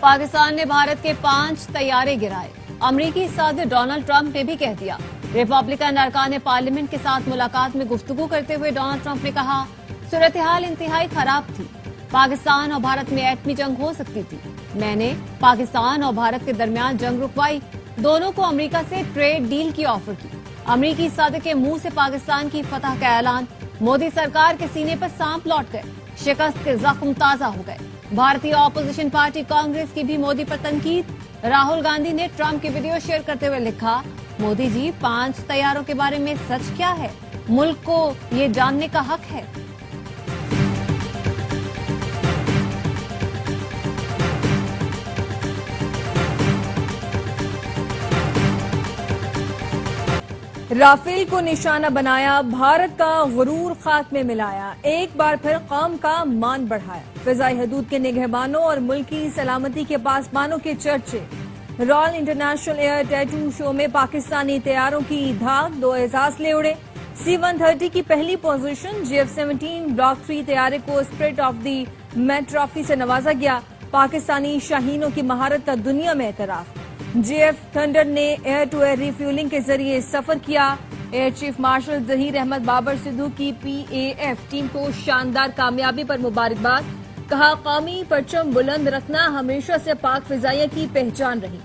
پاکستان نے بھارت کے 5 طیارے گرائے۔ امریکی صدر ڈونلڈ ٹرمپ نے بھی کہہ دیا۔ ریپبلکن ارکان پارلیمنٹ کے ساتھ ملاقات میں گفتگو کرتے ہوئے ڈونلڈ ٹرمپ نے کہا، صورتحال انتہائی خراب تھی۔ پاکستان اور بھارت میں ایٹمی جنگ ہو سکتی تھی۔ میں نے پاکستان اور بھارت کے درمیان جنگ رکوائی، دونوں کو امریکہ سے ٹریڈ ڈیل کی آفر کی۔ امریکی صدر کے منہ سے پاکستان کی فتح کا اعلان، مودی سرکار کے سینے پر سانپ لوٹ گئے، شکست کے زخم تازہ ہو گئے۔ بھارتی اپوزیشن پارٹی کانگریس کی بھی مودی پر تنقید۔ راہل گاندھی نے ٹرمپ کی ویڈیو شیئر کرتے ہوئے لکھا، مودی جی 5 طیاروں کے بارے میں سچ کیا ہے؟ ملک کو یہ جاننے کا حق ہے۔ رافیل کو نشانہ بنایا، بھارت کا غرور خاک میں ملایا، ایک بار پھر قوم کا مان بڑھایا۔ فضائی حدود کے نگہبانوں اور ملکی سلامتی کے پاسبانوں کے چرچے۔ رال انٹرنیشنل ایئر ٹیٹو شو میں پاکستانی طیاروں کی دھاک، 2 اعزاز لے اڑے۔ C-130 کی پہلی پوزیشن، GF-17 بلاک 3 طیارے کو spirit of the meet trophy سے نوازا گیا۔ پاکستانی شاہینوں کی مہارت کا دنیا میں اعتراف۔ GF تھنڈر نے ایئر ٹو ایئر ریفیولنگ کے ذریعے سفر کیا۔ Air chief marshal Zaheer Ahmed Babar Sidhu کی PAF ٹیم کو شاندار کامیابی پر مبارکباد۔ کہا، قومی پرچم بلند رکھنا ہمیشہ سے پاک فضائیہ کی پہچان رہی۔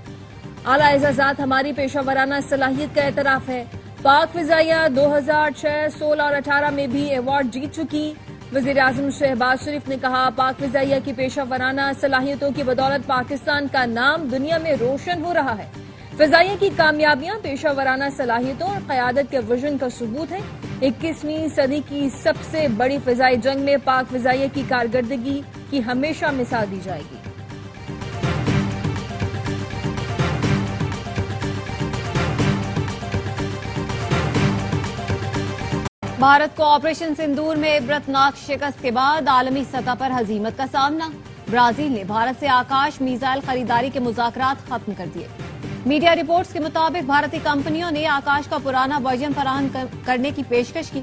اعلیٰ اعزازات ہماری پیشہ ورانہ صلاحیت کا اعتراف ہے۔ پاک فضائیہ 2006، 16 اور 18 میں بھی ایوارڈ جیت چکی۔ وزیر اعظم شہباز شریف نے کہا، پاک فضائیہ کی پیشہ ورانہ صلاحیتوں کی بدولت پاکستان کا نام دنیا میں روشن ہو رہا ہے۔ فضائیہ کی کامیابیاں پیشہ ورانہ صلاحیتوں اور قیادت کے وژن کا ثبوت ہے۔ 21ویں صدی کی سب سے بڑی فضائی جنگ میں پاک فضائیہ کی کارکردگی کی ہمیشہ مثال دی جائے گی۔ بھارت کو آپریشن سندور میں عبرتناک شکست کے بعد عالمی سطح پر ہزیمت کا سامنا۔ برازیل نے بھارت سے آکاش میزائل خریداری کے مذاکرات ختم کر دیے۔ میڈیا رپورٹس کے مطابق بھارتی کمپنیوں نے آکاش کا پرانا ورژن فراہم کرنے کی پیشکش کی۔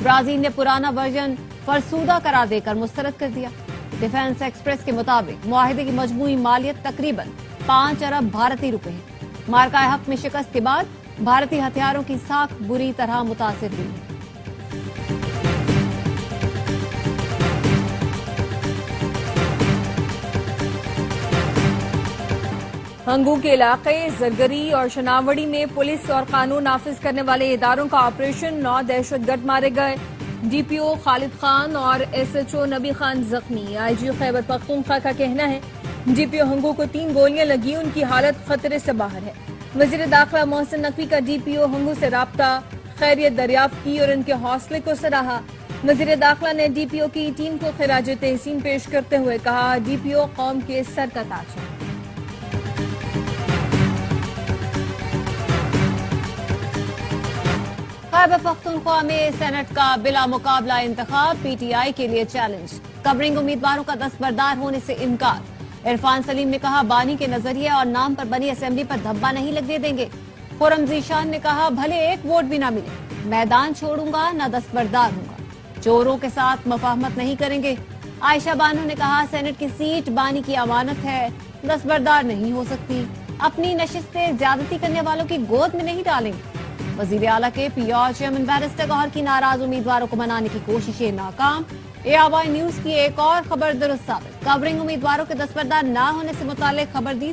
برازیل نے پرانا ورژن فرسودہ قرار دے کر مسترد کر دیا۔ ڈیفنس ایکسپریس کے مطابق معاہدے کی مجموعی مالیت تقریباً 5 ارب بھارتی روپے ہے۔ مارکہ حق میں شکست کے بعد بھارتی ہتھیاروں کی ساکھ بری طرح متاثر ہوئی ہے۔ ہنگو کے علاقے زرگری اور شناوڑی میں پولیس اور قانون نافذ کرنے والے اداروں کا آپریشن، 9 دہشت گرد مارے گئے۔ DPO خالد خان اور SHO نبی خان زخمی۔ IG خیبر پختونخوا کا کہنا ہے، DPO ہنگو کو 3 گولیاں لگی، ان کی حالت خطرے سے باہر ہے۔ وزیر داخلہ محسن نقوی کا DPO ہنگو سے رابطہ، خیریت دریافت کی اور ان کے حوصلے کو سراہا۔ وزیر داخلہ نے DPO کی ٹیم کو خراج تحسین پیش کرتے ہوئے کہا، DPO قوم کے سر کا تاج ہے۔ خیبر پختونخوا میں سینٹ کا بلا مقابلہ انتخاب، PTI کے لیے چیلنج۔ کورنگ امیدواروں کا دستبردار ہونے سے انکار۔ عرفان سلیم نے کہا، بانی کے نظریے اور نام پر بنی اسمبلی پر دھبا نہیں لگنے دیں گے۔ خرم ذیشان نے کہا، بھلے 1 ووٹ بھی نہ ملے، میدان چھوڑوں گا نہ دستبردار ہوں گا، چوروں کے ساتھ مفاہمت نہیں کریں گے۔ عائشہ بانو نے کہا، سینٹ کی سیٹ بانی کی امانت ہے، دستبردار نہیں ہو سکتی، اپنی نشستیں زیادتی کرنے والوں کی گود میں نہیں ڈالیں گے۔ وزیر اعلیٰ کے PR چیئرمین بیرسٹر گوہر کی ناراض امیدواروں کو منانے کی کوششیں ناکام۔ ARY نیوز کی ایک اور خبر درست ثابت، کورنگ امیدواروں کے دستبردار نہ ہونے سے متعلق خبر دی۔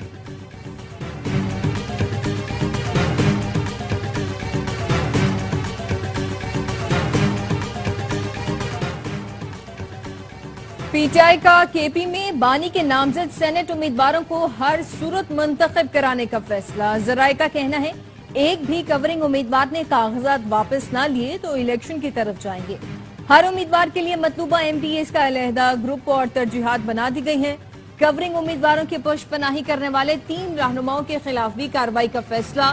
PTI کا KP میں بانی کے نامزد سینٹ امیدواروں کو ہر صورت منتخب کرانے کا فیصلہ۔ ذرائع کا کہنا ہے، ایک بھی کورنگ امیدوار نے کاغذات واپس نہ لیے تو الیکشن کی طرف جائیں گے۔ ہر امیدوار کے لیے مطلوبہ MPAs کا علیحدہ گروپ اور ترجیحات بنا دی گئی ہیں۔ کورنگ امیدواروں کی پشت پناہی کرنے والے 3 رہنماؤں کے خلاف بھی کارروائی کا فیصلہ۔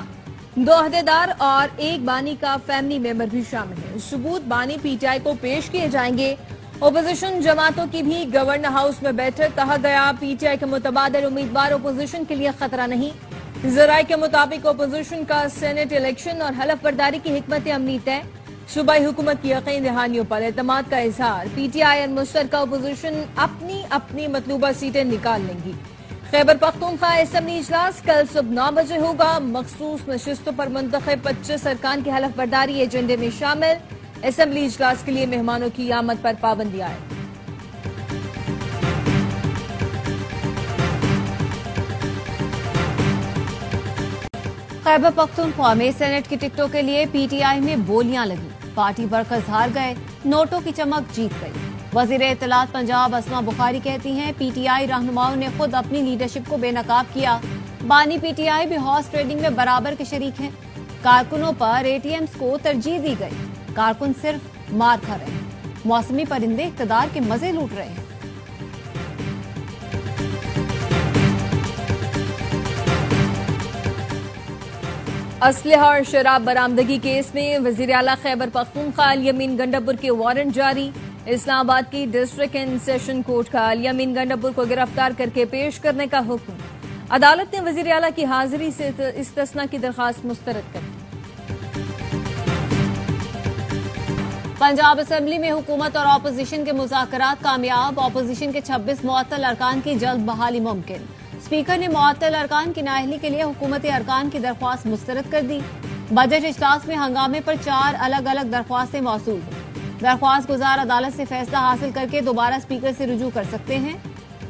2 عہدیدار اور 1 بانی کا فیملی ممبر بھی شامل ہے۔ ثبوت بانی PTI کو پیش کیے جائیں گے۔ اپوزیشن جماعتوں کی بھی گورنر ہاؤس میں بیٹھک، کہا گیا PTI کے متبادل امیدوار اپوزیشن کے لیے خطرہ نہیں۔ ذرائع کے مطابق اپوزیشن کا سینٹ الیکشن اور حلف برداری کی حکمت عملی طے۔ صوبائی حکومت کی یقین دہانیوں پر اعتماد کا اظہار۔ PTI اور مشترکہ اپوزیشن اپنی اپنی مطلوبہ سیٹیں نکال لیں گی۔ خیبر پختونخوا اسمبلی اجلاس کل صبح 9 بجے ہوگا. مخصوص نشستوں پر منتخب 25 ارکان کی حلف برداری ایجنڈے میں شامل. اسمبلی اجلاس کے لیے مہمانوں کی آمد پر پابندی عائد. خیبر پختونخوا میں سینٹ کی ٹکٹوں کے لیے پی ٹی آئی میں بولیاں لگی. پارٹی ورکرز ہار گئے, نوٹوں کی چمک جیت گئی. وزیر اطلاعات پنجاب اسما بخاری کہتی ہیں پی ٹی آئی رہنماؤں نے خود اپنی لیڈرشپ کو بے نقاب کیا. بانی پی ٹی آئی بھی ہارس ٹریڈنگ میں برابر کے شریک ہیں. کارکنوں پر اے ٹی ایمز کو ترجیح دی گئی. کارکن صرف مار کھا رہے ہیں. موسمی پرندے اقتدار کے مزے لوٹ رہے ہیں. اسلحہ اور شراب برآمدگی کیس میں وزیر اعلیٰ خیبر پختونخوا الیمین گنڈاپور کے وارنٹ جاری. اسلام آباد کی ڈسٹرکٹ اینڈ سیشن کورٹ کا الیمین گنڈاپور کو گرفتار کر کے پیش کرنے کا حکم. عدالت نے وزیر اعلیٰ کی حاضری سے استثناء کی درخواست مسترد کر دی. پنجاب اسمبلی میں حکومت اور اپوزیشن کے مذاکرات کامیاب. اپوزیشن کے 26 معطل ارکان کی جلد بحالی ممکن. اسپیکر نے معطل ارکان کی نااہلی کے لیے حکومتی ارکان کی درخواست مسترد کر دی. بجٹ اجلاس میں ہنگامے پر 4 الگ الگ درخواستیں موصول ہوئی. درخواست گزار عدالت سے فیصلہ حاصل کر کے دوبارہ اسپیکر سے رجوع کر سکتے ہیں.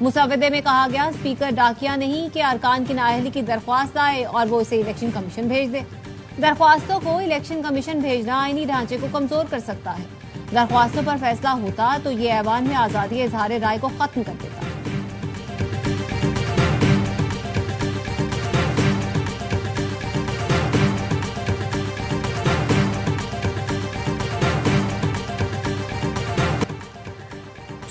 مسودے میں کہا گیا اسپیکر ڈاکیا نہیں کہ ارکان کی نااہلی کی درخواست آئے اور وہ اسے الیکشن کمیشن بھیج دے. درخواستوں کو الیکشن کمیشن بھیجنا آئینی ڈھانچے کو کمزور کر سکتا ہے. درخواستوں پر فیصلہ ہوتا تو یہ ایوان میں آزادی اظہار رائے کو ختم کر دیتا.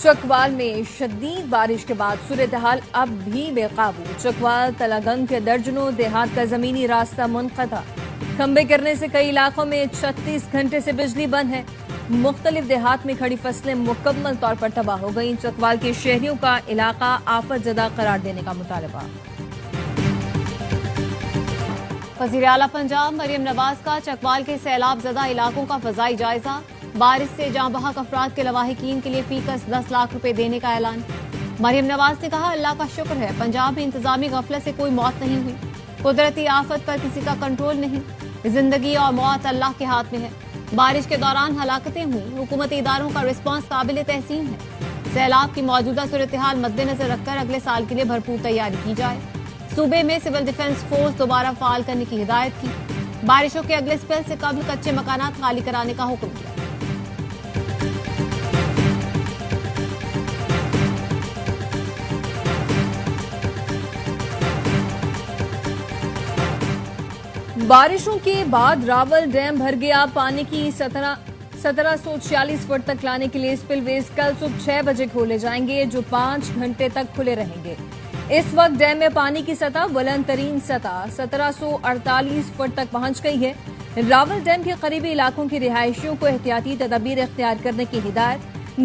چکوال میں شدید بارش کے بعد صورتحال اب بھی بے قابو. چکوال تلاگنگ کے درجنوں دیہات کا زمینی راستہ منقطع. کھمبے گرنے سے کئی علاقوں میں 36 گھنٹے سے بجلی بند ہے. مختلف دیہات میں کھڑی فصلیں مکمل طور پر تباہ ہو گئیں. چکوال کے شہریوں کا علاقہ آفت زدہ قرار دینے کا مطالبہ. وزیر اعلیٰ پنجاب مریم نواز کا چکوال کے سیلاب زدہ علاقوں کا فضائی جائزہ. بارش سے جاں بحق افراد کے لواحقین کے لیے فی کس 10 لاکھ روپے دینے کا اعلان. مریم نواز نے کہا اللہ کا شکر ہے پنجاب میں انتظامی غفلت سے کوئی موت نہیں ہوئی. قدرتی آفت پر کسی کا کنٹرول نہیں. زندگی اور موت اللہ کے ہاتھ میں ہے. بارش کے دوران ہلاکتیں ہوئیں. حکومتی اداروں کا رسپانس قابل تحسین ہے. سیلاب کی موجودہ صورتحال مد نظر رکھ کر اگلے سال کے لیے بھرپور تیاری کی جائے. صوبے میں سول ڈیفنس فورس دوبارہ فعال کرنے کی ہدایت کی. بارشوں کے اگلے اسپیل سے قبل کچے مکانات خالی کرانے کا حکم دیا. بارشوں کے بعد راول ڈیم بھر گیا. پانی کی 1746 فٹ تک لانے کے لیے اسپل ویز کل صبح 6 بجے کھولے جائیں گے جو 5 گھنٹے تک کھلے رہیں گے. اس وقت ڈیم میں پانی کی سطح بلند ترین سطح 1748 فٹ تک پہنچ گئی ہے. راول ڈیم کے قریبی علاقوں کی رہائشیوں کو احتیاطی تدابیر اختیار کرنے کی ہدایت.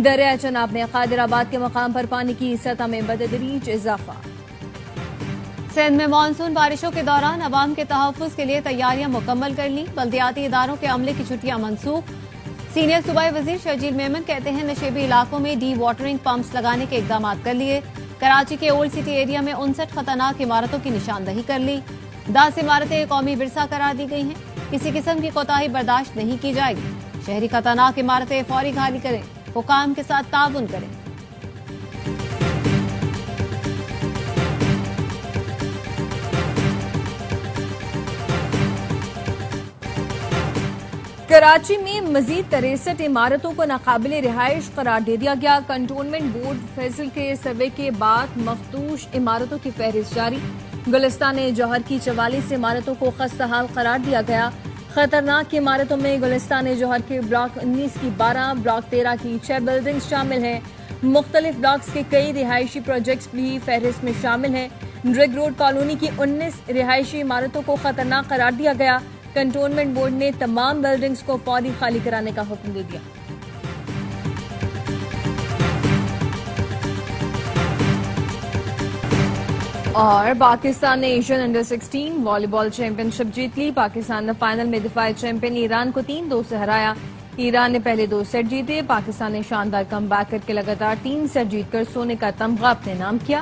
دریائے چناب میں قادر آباد کے مقام پر پانی کی سطح میں بتدریج اضافہ. سندھ میں مانسون بارشوں کے دوران عوام کے تحفظ کے لیے تیاریاں مکمل کر لی. بلدیاتی اداروں کے عملے کی چھٹیاں منسوخ. سینئر صوبائی وزیر شرجیل میمن کہتے ہیں نشیبی علاقوں میں ڈی واٹرنگ پمپس لگانے کے اقدامات کر لیے. کراچی کے اولڈ سٹی ایریا میں 59 خطرناک عمارتوں کی نشاندہی کر لی. 10 عمارتیں قومی ورثہ قرار دی گئی ہیں. کسی قسم کی کوتاہی برداشت نہیں کی جائے گی. شہری خطرناک عمارتیں فوری خالی کریں. حکام کے ساتھ تعاون کریں. کراچی میں مزید 63 عمارتوں کو ناقابل رہائش قرار دے دیا گیا. کنٹونمنٹ بورڈ فیصل کے سروے کے بعد مفتوش عمارتوں کی فہرست جاری. گلستان جوہر کی 44 عمارتوں کو خستحال قرار دیا گیا. خطرناک عمارتوں میں گلستان جوہر کے بلاک 19 کی 12, بلاک 13 کی 6 بلڈنگز شامل ہیں. مختلف بلاکس کے کئی رہائشی پروجیکٹس بھی فہرست میں شامل ہیں. ڈرگ روڈ کالونی کی 19 رہائشی عمارتوں کو خطرناک قرار دیا گیا. کنٹونمنٹ بورڈ نے تمام بلڈنگز کو فوری خالی کرانے کا حکم دے دیا. اور پاکستان نے ایشین انڈر 16 والی بال چیمپئن شپ جیت لی. پاکستان نے فائنل میں دفاعی چیمپئن ایران کو 3-2 سے ہرایا. ایران نے پہلے 2 سیٹ جیتے. پاکستان نے شاندار کم بیک کر کے لگاتار 3 سیٹ جیت کر سونے کا تمغہ اپنے نام کیا.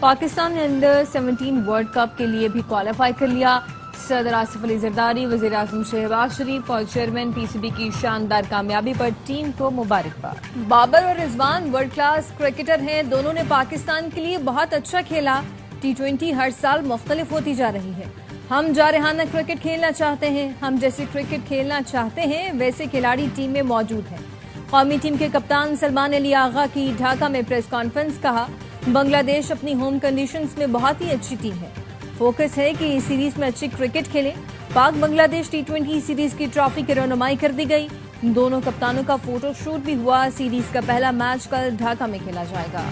پاکستان نے انڈر 17 ورلڈ کپ کے لیے بھی کوالیفائی کر لیا. صدر آصف علی زرداری، وزیر اعظم شہباز شریف اور چیئرمین پی سی بی کی شاندار کامیابی پر ٹیم کو مبارکباد. بابر اور رضوان ورلڈ کلاس کرکٹر ہیں. دونوں نے پاکستان کے لیے بہت اچھا کھیلا. T20 ہر سال مختلف ہوتی جا رہی ہے. ہم جارحانہ کرکٹ کھیلنا چاہتے ہیں. ہم جیسے کرکٹ کھیلنا چاہتے ہیں ویسے کھلاڑی ٹیم میں موجود ہیں. قومی ٹیم کے کپتان سلمان علی آغا کی ڈھاکہ میں پریس کانفرنس. کہا بنگلہ دیش اپنی ہوم کنڈیشنز میں بہت ہی اچھی ٹیم ہے. فوکس ہے کہ اس سیریز میں اچھی کرکٹ کھیلیں. پاک بنگلہ دیش T20 سیریز کی ٹرافی کی رونمائی کر دی گئی. دونوں کپتانوں کا فوٹو شوٹ بھی ہوا. سیریز کا پہلا میچ کل ڈھاکہ میں کھیلا جائے گا.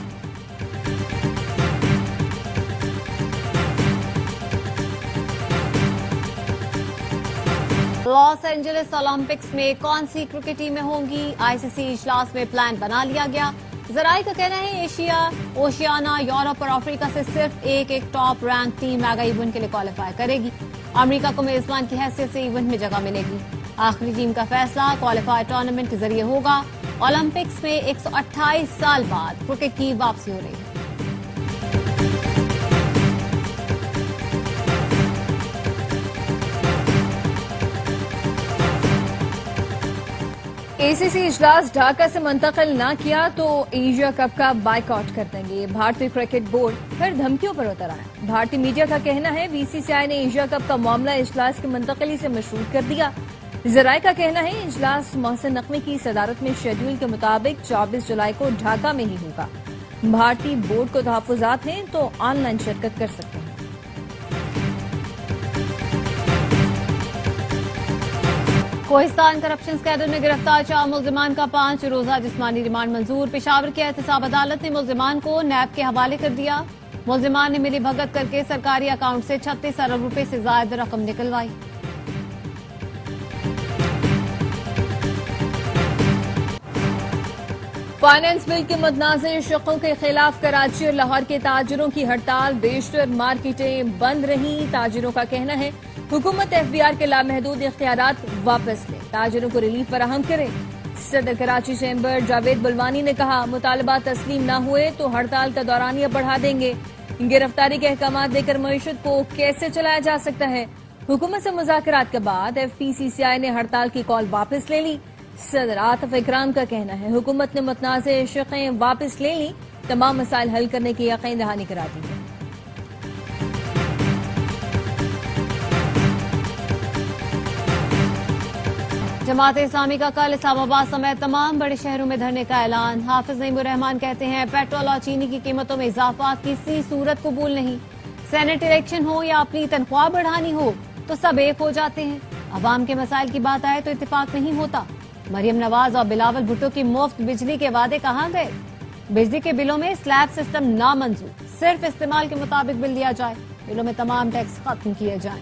لاس اینجلس اولمپکس میں کون سی کرکٹ ٹیمیں ہوں گی؟ ICC اجلاس میں پلان بنا لیا گیا. ذرائع کا کہنا ہے ایشیا، اوشیانا، یورپ اور افریقہ سے صرف ایک top rank team mega event کے لیے کوالیفائی کرے گی. امریکہ کو میزبان کی حیثیت سے ایونٹ میں جگہ ملے گی. آخری ٹیم کا فیصلہ کوالیفائی ٹورنامنٹ کے ذریعے ہوگا. اولمپکس میں 128 سال بعد کرکٹ کی واپسی ہو رہی ہے. ACC اجلاس ڈھاکہ سے منتقل نہ کیا تو ایشیا کپ کا بائیک آؤٹ کر دیں گے. بھارتی کرکٹ بورڈ پھر دھمکیوں پر اتر آیا. بھارتی میڈیا کا کہنا ہے BCCI نے ایشیا کپ کا معاملہ اجلاس کی منتقلی سے مشروط کر دیا. ذرائع کا کہنا ہے اجلاس محسن نقوی کی صدارت میں شیڈول کے مطابق 24 جولائی کو ڈھاکہ میں ہی ہوگا. بھارتی بورڈ کو تحفظات ہیں تو آن لائن شرکت کر سکتے ہیں. کوہستان کرپشن اسکینڈل میں گرفتار 4 ملزمان کا 5 روزہ جسمانی ریمانڈ منظور. پشاور کی احتساب عدالت نے ملزمان کو نیب کے حوالے کر دیا. ملزمان نے ملی بھگت کر کے سرکاری اکاؤنٹ سے 36 ارب روپے سے زائد رقم نکلوائی. فائنانس بل کے متنازع شقوں کے خلاف کراچی اور لاہور کے تاجروں کی ہڑتال. بیشتر مارکیٹیں بند رہیں. تاجروں کا کہنا ہے حکومت FBR کے لامحدود اختیارات واپس لے، تاجروں کو ریلیف فراہم کرے. صدر کراچی چیمبر جاوید بلوانی نے کہا مطالبات تسلیم نہ ہوئے تو ہڑتال کا دورانیہ بڑھا دیں گے. گرفتاری کے احکامات دے کر معیشت کو کیسے چلایا جا سکتا ہے؟ حکومت سے مذاکرات کے بعد FPCCI نے ہڑتال کی کال واپس لے لی. صدر عاطف اکرام کا کہنا ہے حکومت نے متنازع شقیں واپس لے لی، تمام مسائل حل کرنے کی یقین دہانی کرا دی ہے. جماعت اسلامی کا کل اسلام آباد سمیت تمام بڑے شہروں میں دھرنے کا اعلان. حافظ نعیم الرحمان کہتے ہیں پیٹرول اور چینی کی قیمتوں میں اضافہ کسی صورت قبول نہیں. سینٹ الیکشن ہو یا اپنی تنخواہ بڑھانی ہو تو سب ایک ہو جاتے ہیں. عوام کے مسائل کی بات آئے تو اتفاق نہیں ہوتا. مریم نواز اور بلاول بھٹو کی مفت بجلی کے وعدے کہاں گئے؟ بجلی کے بلوں میں سلیب سسٹم نامنظور، صرف استعمال کے مطابق بل دیا جائے. بلوں میں تمام ٹیکس ختم کیے جائیں.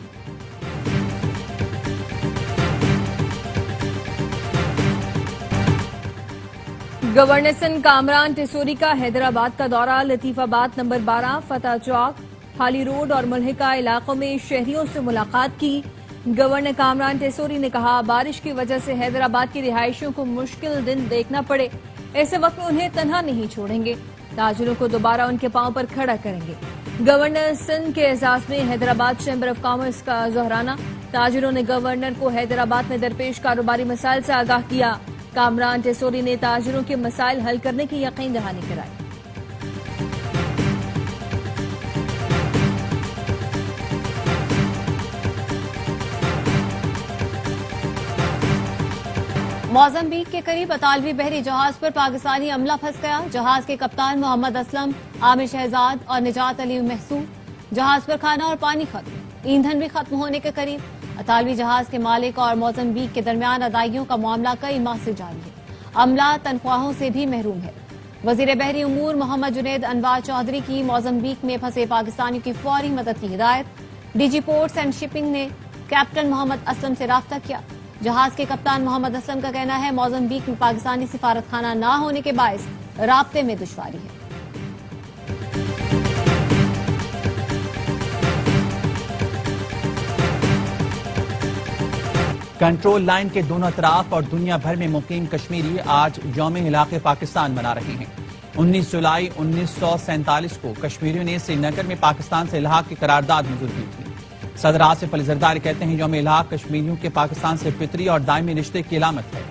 گورنر سندھ کامران ٹیسوری کا حیدرآباد کا دورہ. لطیف آباد نمبر 12، فتح چوک، حالی روڈ اور ملحقہ علاقوں میں شہریوں سے ملاقات کی. گورنر کامران ٹیسوری نے کہا بارش کی وجہ سے حیدرآباد کی رہائشیوں کو مشکل دن دیکھنا پڑے، ایسے وقت میں انہیں تنہا نہیں چھوڑیں گے، تاجروں کو دوبارہ ان کے پاؤں پر کھڑا کریں گے. گورنر سندھ کے اعزاز میں حیدرآباد چیمبر آف کامرس کا ظہرانہ. تاجروں نے گورنر کو حیدرآباد میں درپیش کاروباری مسائل سے آگاہ کیا. کامران ٹیسوری نے تاجروں کے مسائل حل کرنے کی یقین دہانی کرائی. موزمبیق کے قریب اطالوی بحری جہاز پر پاکستانی عملہ پھنس گیا. جہاز کے کپتان محمد اسلم، عامر شہزاد اور نجات علی محسود. جہاز پر کھانا اور پانی ختم، ایندھن بھی ختم ہونے کے قریب. اطالوی جہاز کے مالک اور موزمبیق کے درمیان ادائیگیوں کا معاملہ کئی ماہ سے جاری ہے. عملہ تنخواہوں سے بھی محروم ہے. وزیر بحری امور محمد جنید انوار چودھری کی موزمبیق میں پھنسے پاکستانیوں کی فوری مدد کی ہدایت. DG پورٹس اینڈ شپنگ نے کیپٹن محمد اسلم سے رابطہ کیا. جہاز کے کپتان محمد اسلم کا کہنا ہے موزمبیق میں پاکستانی سفارت خانہ نہ ہونے کے باعث رابطے میں دشواری ہے. کنٹرول لائن کے دونوں اطراف اور دنیا بھر میں مقیم کشمیری آج یوم علاقے پاکستان منا رہے ہیں. 19 جولائی 1947 کو کشمیریوں نے سری نگر میں پاکستان سے الحاق کی قرارداد منظور کی تھی۔ صدر آصف علی زرداری کہتے ہیں یوم الحاق کشمیریوں کے پاکستان سے فطری اور دائمی رشتے کی علامت ہے۔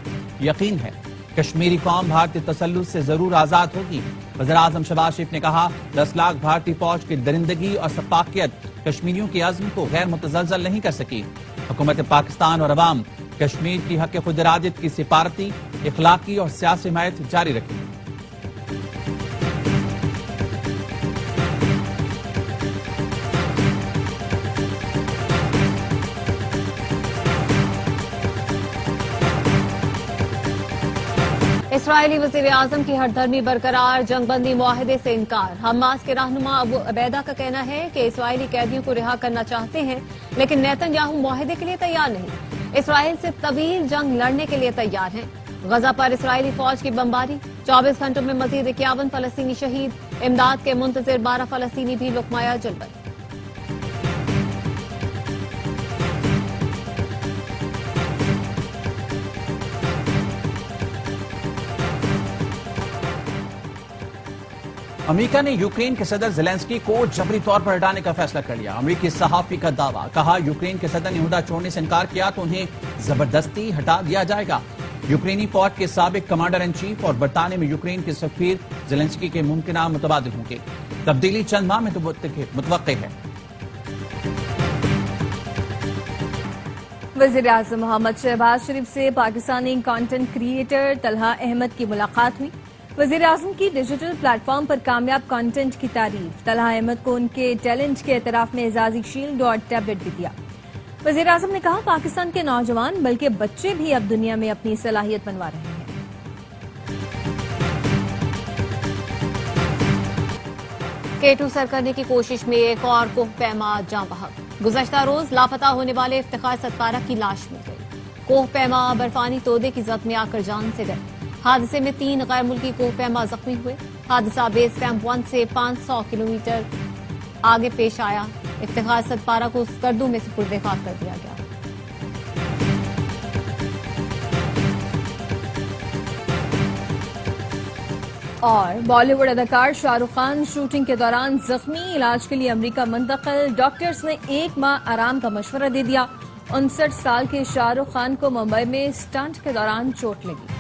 یقین ہے کشمیری قوم بھارتی تسلط سے ضرور آزاد ہوگی۔ وزیراعظم شہباز شریف نے کہا 10 لاکھ بھارتی فوج کی درندگی اور سفاکیت کشمیریوں کی عزم کو غیر متزلزل نہیں کر سکی۔ حکومت پاکستان اور عوام کشمیر کی حق خود ارادیت کی سفارتی، اخلاقی اور سیاسی حمایت جاری رکھیں۔ اسرائیلی وزیر اعظم کی ہٹ دھرمی برقرار، جنگ بندی معاہدے سے انکار۔ حماس کے رہنما ابو عبیدہ کا کہنا ہے کہ اسرائیلی قیدیوں کو رہا کرنا چاہتے ہیں لیکن نیتن یاہو معاہدے کے لیے تیار نہیں۔ اسرائیل سے طویل جنگ لڑنے کے لیے تیار ہیں۔ غزہ پر اسرائیلی فوج کی بمباری، 24 گھنٹوں میں مزید 51 فلسطینی شہید، امداد کے منتظر 12 فلسطینی بھی لقمۂ جل بنے۔ امریکہ نے یوکرین کے صدر زیلنسکی کو جبری طور پر ہٹانے کا فیصلہ کر لیا۔ امریکی صحافی کا دعویٰ، کہا یوکرین کے صدر نے عہدہ چھوڑنے سے انکار کیا تو انہیں زبردستی ہٹا دیا جائے گا۔ یوکرینی فوج کے سابق کمانڈر ان چیف اور برطانیہ میں یوکرین کے سفیر زیلنسکی کے ممکنہ متبادل ہوں گے۔ تبدیلی چند ماہ میں متوقع ہے۔ وزیر اعظم محمد شہباز شریف سے پاکستانی کانٹینٹ کریئٹر طلحہ احمد کی ملاقات ہوئی۔ وزیر اعظم کی ڈیجیٹل پلیٹ فارم پر کامیاب کانٹینٹ کی تعریف۔ طلحہ احمد کو ان کے ٹیلنٹ کے اعتراف میں اعزازی شیلڈ اور ٹیبلٹ بھی دیا۔ وزیر اعظم نے کہا پاکستان کے نوجوان بلکہ بچے بھی اب دنیا میں اپنی صلاحیت بنوا رہے ہیں۔ K2 سر کرنے کی کوشش میں ایک اور کوہ پیما جاں بحق۔ گزشتہ روز لاپتہ ہونے والے افتخار ستپارہ کی لاش مل گئی۔ کوہ پیما برفانی تودے کی زد میں آ کر جان سے گئے۔ حادثے میں 3 غیر ملکی کوہ پیما زخمی ہوئے۔ حادثہ بیس کیمپ 1 سے 500 کلومیٹر آگے پیش آیا۔ افتخار ستپارہ کو سکردو میں سپرد خاک کر دیا گیا۔ اور بالی ووڈ اداکار شاہ رخ خان شوٹنگ کے دوران زخمی، علاج کے لیے امریکہ منتقل۔ ڈاکٹرز نے 1 ماہ آرام کا مشورہ دے دیا۔ 59 سال کے شاہ رخ خان کو ممبئی میں سٹنٹ کے دوران چوٹ لگی۔